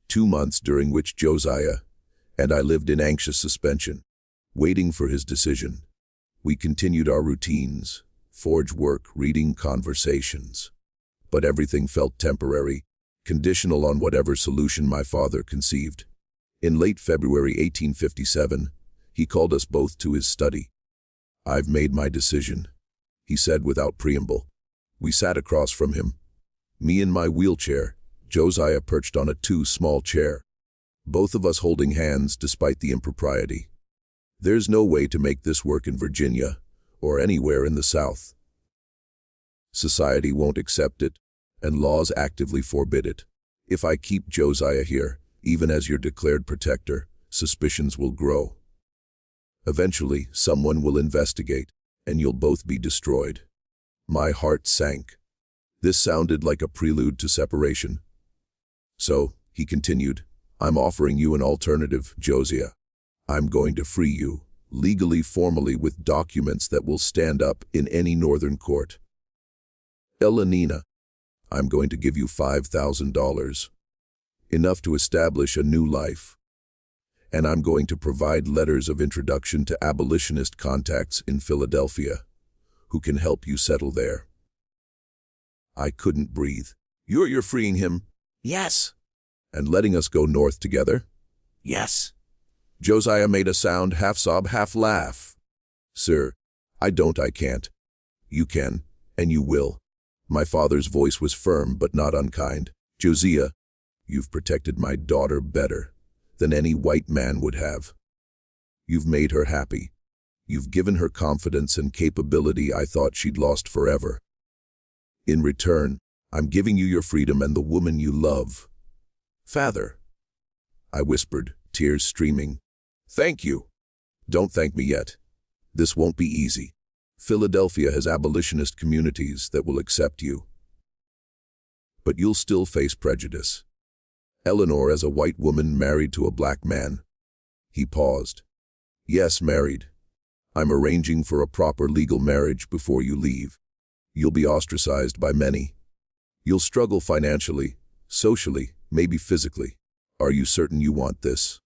2 months during which Josiah and I lived in anxious suspension, waiting for his decision. We continued our routines, forge work, reading, conversations. But everything felt temporary, conditional on whatever solution my father conceived. In late February 1857, he called us both to his study. "I've made my decision," he said without preamble. We sat across from him. Me in my wheelchair, Josiah perched on a too-small chair, both of us holding hands despite the impropriety. "There's no way to make this work in Virginia, or anywhere in the South. Society won't accept it, and laws actively forbid it. If I keep Josiah here, even as your declared protector, suspicions will grow. Eventually, someone will investigate, and you'll both be destroyed." My heart sank. This sounded like a prelude to separation. "So," he continued, "I'm offering you an alternative, Josiah. I'm going to free you, legally, formally, with documents that will stand up in any northern court. Elenina, I'm going to give you $5,000, enough to establish a new life. And I'm going to provide letters of introduction to abolitionist contacts in Philadelphia, who can help you settle there." I couldn't breathe. You're freeing him? Yes. And letting us go north together? Yes. Josiah made a sound, half sob, half laugh. "Sir, I can't. You can, and you will." My father's voice was firm but not unkind. "Josiah, you've protected my daughter better than any white man would have. You've made her happy. You've given her confidence and capability I thought she'd lost forever. In return, I'm giving you your freedom and the woman you love." "Father," I whispered, tears streaming. "Thank you." "Don't thank me yet. This won't be easy. Philadelphia has abolitionist communities that will accept you. But you'll still face prejudice. Eleanor as a white woman married to a black man." He paused. "Yes, married. I'm arranging for a proper legal marriage before you leave. You'll be ostracized by many. You'll struggle financially, socially, maybe physically. Are you certain you want this?"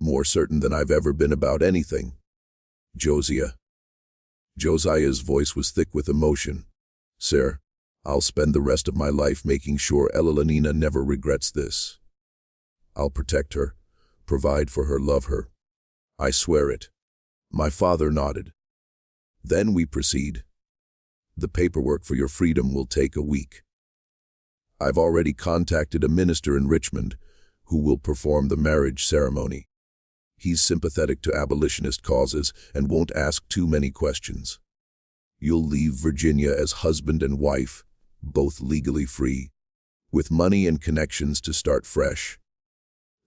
"More certain than I've ever been about anything. Josiah." Josiah's voice was thick with emotion. "Sir, I'll spend the rest of my life making sure Elenina never regrets this. I'll protect her, provide for her, love her. I swear it." My father nodded. "Then we proceed. The paperwork for your freedom will take a week. I've already contacted a minister in Richmond who will perform the marriage ceremony. He's sympathetic to abolitionist causes and won't ask too many questions. You'll leave Virginia as husband and wife, both legally free, with money and connections to start fresh."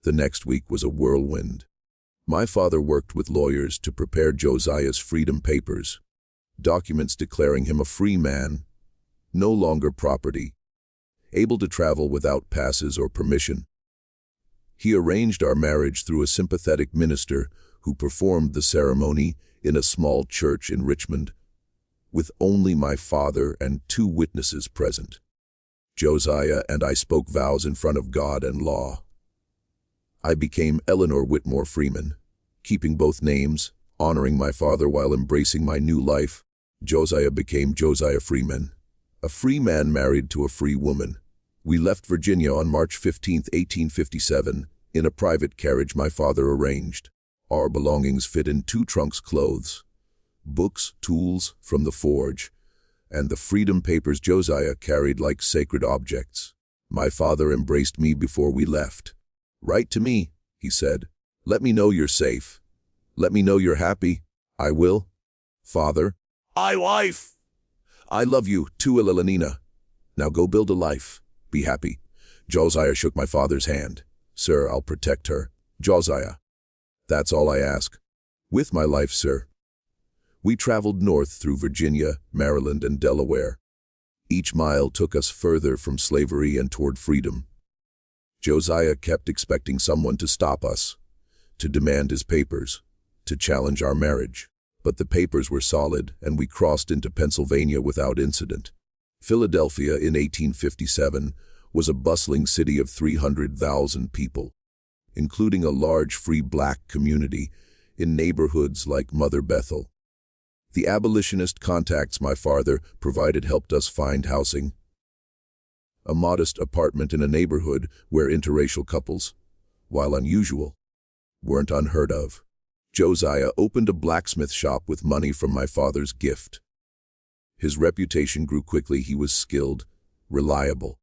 The next week was a whirlwind. My father worked with lawyers to prepare Josiah's freedom papers, documents declaring him a free man, no longer property, able to travel without passes or permission. He arranged our marriage through a sympathetic minister who performed the ceremony in a small church in Richmond, with only my father and 2 witnesses present. Josiah and I spoke vows in front of God and law. I became Eleanor Whitmore Freeman, keeping both names, honoring my father while embracing my new life. Josiah became Josiah Freeman, a free man married to a free woman. We left Virginia on March 15, 1857, in a private carriage my father arranged. Our belongings fit in 2 trunks: clothes, books, tools from the forge, and the freedom papers Josiah carried like sacred objects. My father embraced me before we left. "Write to me," he said. "Let me know you're safe. Let me know you're happy." "I will, Father." "I wife." "I love you too, Elenina. Now go build a life. Be happy." Josiah shook my father's hand. "Sir, I'll protect her. Josiah. That's all I ask. With my life, sir." We traveled north through Virginia, Maryland, and Delaware. Each mile took us further from slavery and toward freedom. Josiah kept expecting someone to stop us, to demand his papers, to challenge our marriage. But the papers were solid, and we crossed into Pennsylvania without incident. Philadelphia in 1857 was a bustling city of 300,000 people, including a large free black community in neighborhoods like Mother Bethel. The abolitionist contacts my father provided helped us find housing. A modest apartment in a neighborhood where interracial couples, while unusual, weren't unheard of. Josiah opened a blacksmith shop with money from my father's gift. His reputation grew quickly. He was skilled, reliable,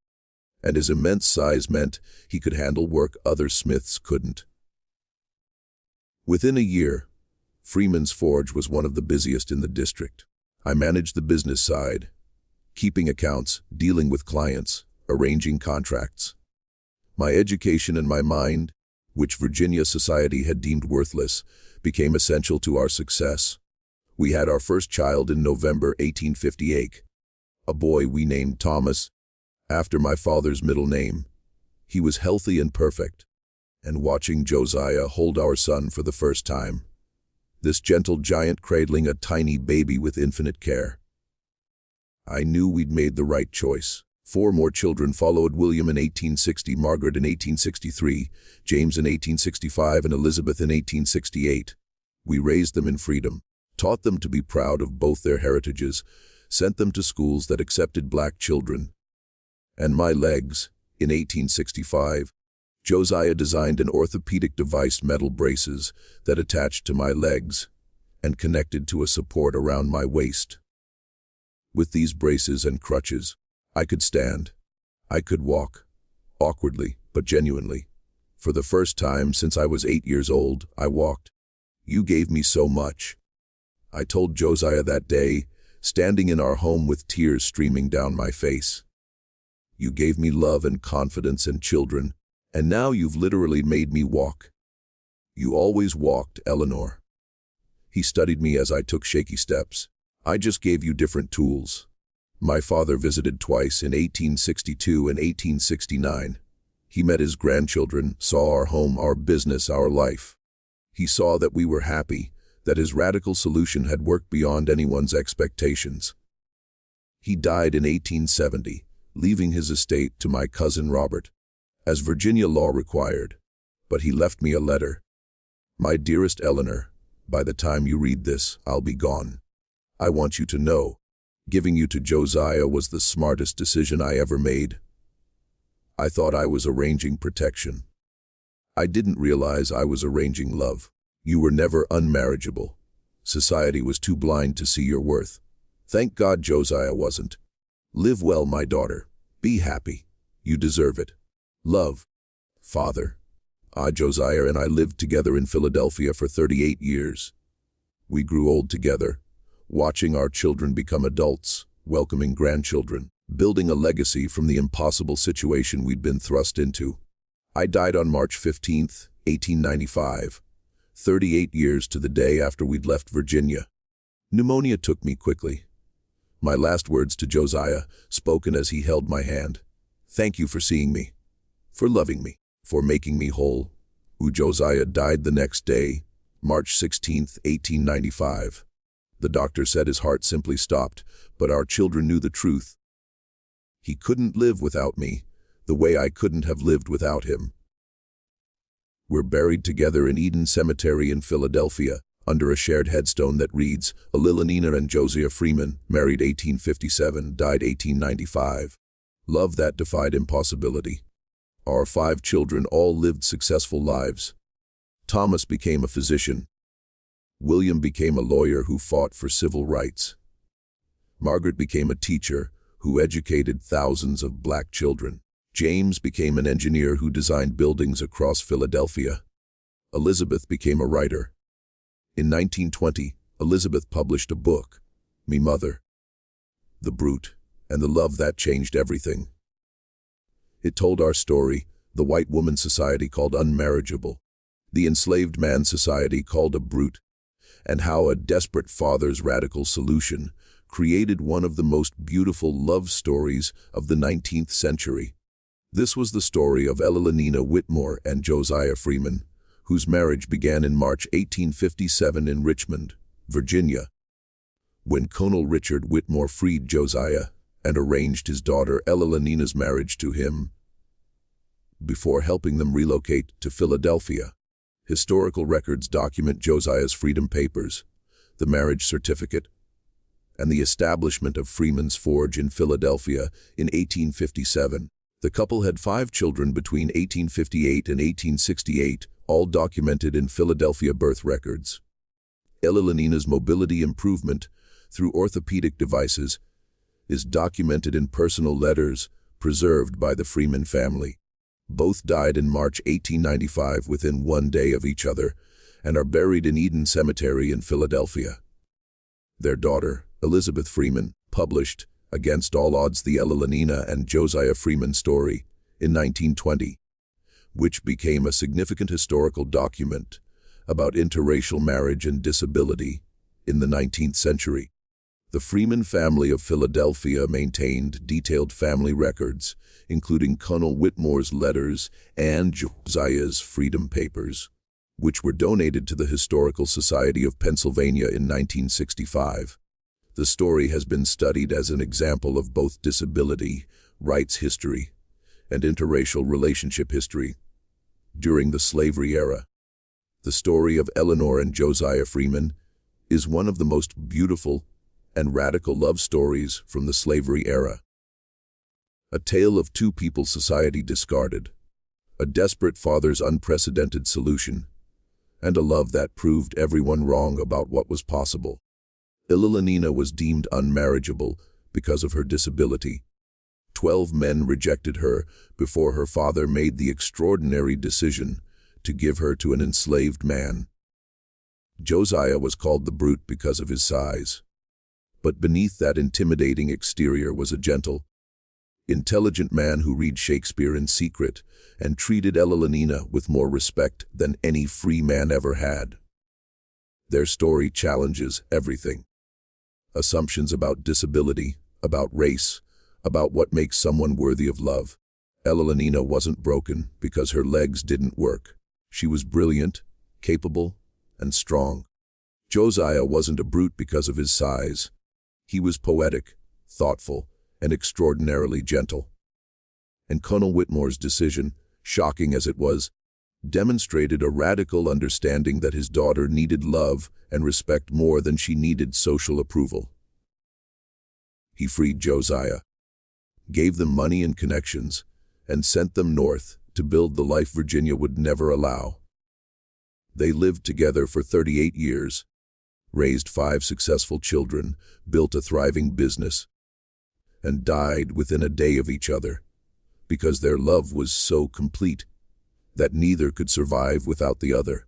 and his immense size meant he could handle work other smiths couldn't. Within a year, Freeman's Forge was one of the busiest in the district. I managed the business side, keeping accounts, dealing with clients, arranging contracts. My education and my mind, which Virginia society had deemed worthless, became essential to our success. We had our first child in November 1858, a boy we named Thomas, after my father's middle name. He was healthy and perfect, and watching Josiah hold our son for the first time, this gentle giant cradling a tiny baby with infinite care, I knew we'd made the right choice. 4 more children followed: William in 1860, Margaret in 1863, James in 1865, and Elizabeth in 1868. We raised them in freedom, taught them to be proud of both their heritages, sent them to schools that accepted black children. And my legs, in 1865, Josiah designed an orthopedic device, metal braces that attached to my legs and connected to a support around my waist. With these braces and crutches, I could stand. I could walk, awkwardly but genuinely. For the first time since I was 8 years old, I walked. You gave me so much, I told Josiah that day, standing in our home with tears streaming down my face. You gave me love and confidence and children, and now you've literally made me walk. You always walked, Eleanor. He studied me as I took shaky steps. I just gave you different tools. My father visited twice, in 1862 and 1869. He met his grandchildren, saw our home, our business, our life. He saw that we were happy, that his radical solution had worked beyond anyone's expectations. He died in 1870, leaving his estate to my cousin Robert, as Virginia law required. But he left me a letter. My dearest Eleanor, by the time you read this, I'll be gone. I want you to know, giving you to Josiah was the smartest decision I ever made. I thought I was arranging protection. I didn't realize I was arranging love. You were never unmarriageable. Society was too blind to see your worth. Thank God Josiah wasn't. Live well, my daughter. Be happy. You deserve it. Love. Father. Josiah and I lived together in Philadelphia for 38 years. We grew old together, watching our children become adults, welcoming grandchildren, building a legacy from the impossible situation we'd been thrust into. I died on March 15, 1895, 38 years to the day after we'd left Virginia. Pneumonia took me quickly. My last words to Josiah, spoken as he held my hand: thank you for seeing me, for loving me, for making me whole. Josiah died the next day, March 16, 1895. The doctor said his heart simply stopped, but our children knew the truth. He couldn't live without me, the way I couldn't have lived without him. We're buried together in Eden Cemetery in Philadelphia, under a shared headstone that reads, Nina and Josiah Freeman, married 1857, died 1895. Love that defied impossibility. Our 5 children all lived successful lives. Thomas became a physician. William became a lawyer who fought for civil rights. Margaret became a teacher who educated thousands of black children. James became an engineer who designed buildings across Philadelphia. Elizabeth became a writer. In 1920, Elizabeth published a book, Me Mother, The Brute, and the Love That Changed Everything. It told our story, the white woman society called unmarriageable, the enslaved man society called a brute, and how a desperate father's radical solution created one of the most beautiful love stories of the 19th century. This was the story of Nina Whitmore and Josiah Freeman, whose marriage began in March 1857 in Richmond, Virginia. When Colonel Richard Whitmore freed Josiah and arranged his daughter Elanina's marriage to him, before helping them relocate to Philadelphia. Historical records document Josiah's freedom papers, the marriage certificate, and the establishment of Freeman's Forge in Philadelphia in 1857. The couple had 5 children between 1858 and 1868, all documented in Philadelphia birth records. Elanina's mobility improvement through orthopedic devices is documented in personal letters preserved by the Freeman family. Both died in March 1895 within 1 day of each other and are buried in Eden Cemetery in Philadelphia. Their daughter, Elizabeth Freeman, published Against All Odds the Elanina and Josiah Freeman Story in 1920, which became a significant historical document about interracial marriage and disability in the 19th century. The Freeman family of Philadelphia maintained detailed family records, including Colonel Whitmore's letters and Josiah's freedom papers, which were donated to the Historical Society of Pennsylvania in 1965. The story has been studied as an example of both disability, rights history, and interracial relationship history. During the slavery era, the story of Eleanor and Josiah Freeman is one of the most beautiful and radical love stories from the slavery era. A tale of two people society discarded, a desperate father's unprecedented solution, and a love that proved everyone wrong about what was possible. Elanina was deemed unmarriageable because of her disability. 12 men rejected her before her father made the extraordinary decision to give her to an enslaved man. Josiah was called the brute because of his size. But beneath that intimidating exterior was a gentle, intelligent man who read Shakespeare in secret and treated Elanina with more respect than any free man ever had. Their story challenges everything. Assumptions about disability, about race, about what makes someone worthy of love. Elanina wasn't broken because her legs didn't work. She was brilliant, capable, and strong. Josiah wasn't a brute because of his size. He was poetic, thoughtful, and extraordinarily gentle. And Colonel Whitmore's decision, shocking as it was, demonstrated a radical understanding that his daughter needed love and respect more than she needed social approval. He freed Josiah, gave them money and connections, and sent them north to build the life Virginia would never allow. They lived together for 38 years, raised 5 successful children, built a thriving business, and died within a day of each other, because their love was so complete that neither could survive without the other.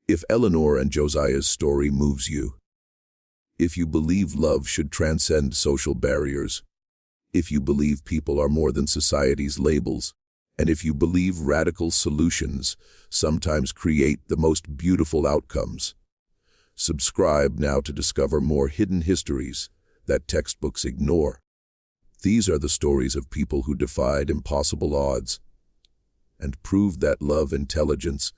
If Eleanor and Josiah's story moves you, if you believe love should transcend social barriers, if you believe people are more than society's labels, and if you believe radical solutions sometimes create the most beautiful outcomes, subscribe now to discover more hidden histories that textbooks ignore. These are the stories of people who defied impossible odds and proved that love, intelligence,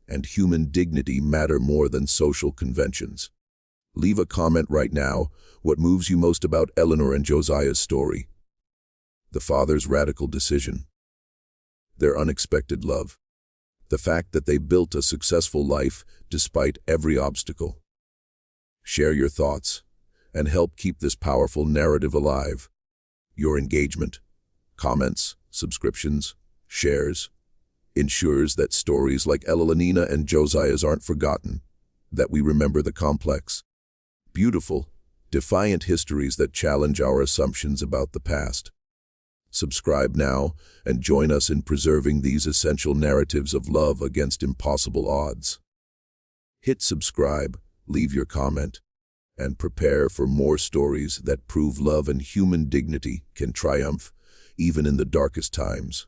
and human dignity matter more than social conventions. Leave a comment right now. What moves you most about Eleanor and Josiah's story? The father's radical decision, their unexpected love, the fact that they built a successful life despite every obstacle. Share your thoughts and help keep this powerful narrative alive. Your engagement, comments, subscriptions, shares ensures that stories like Elanina and Josiah's aren't forgotten, that we remember the complex, beautiful, defiant histories that challenge our assumptions about the past. Subscribe now and join us in preserving these essential narratives of love against impossible odds. Hit subscribe, leave your comment, and prepare for more stories that prove love and human dignity can triumph even in the darkest times.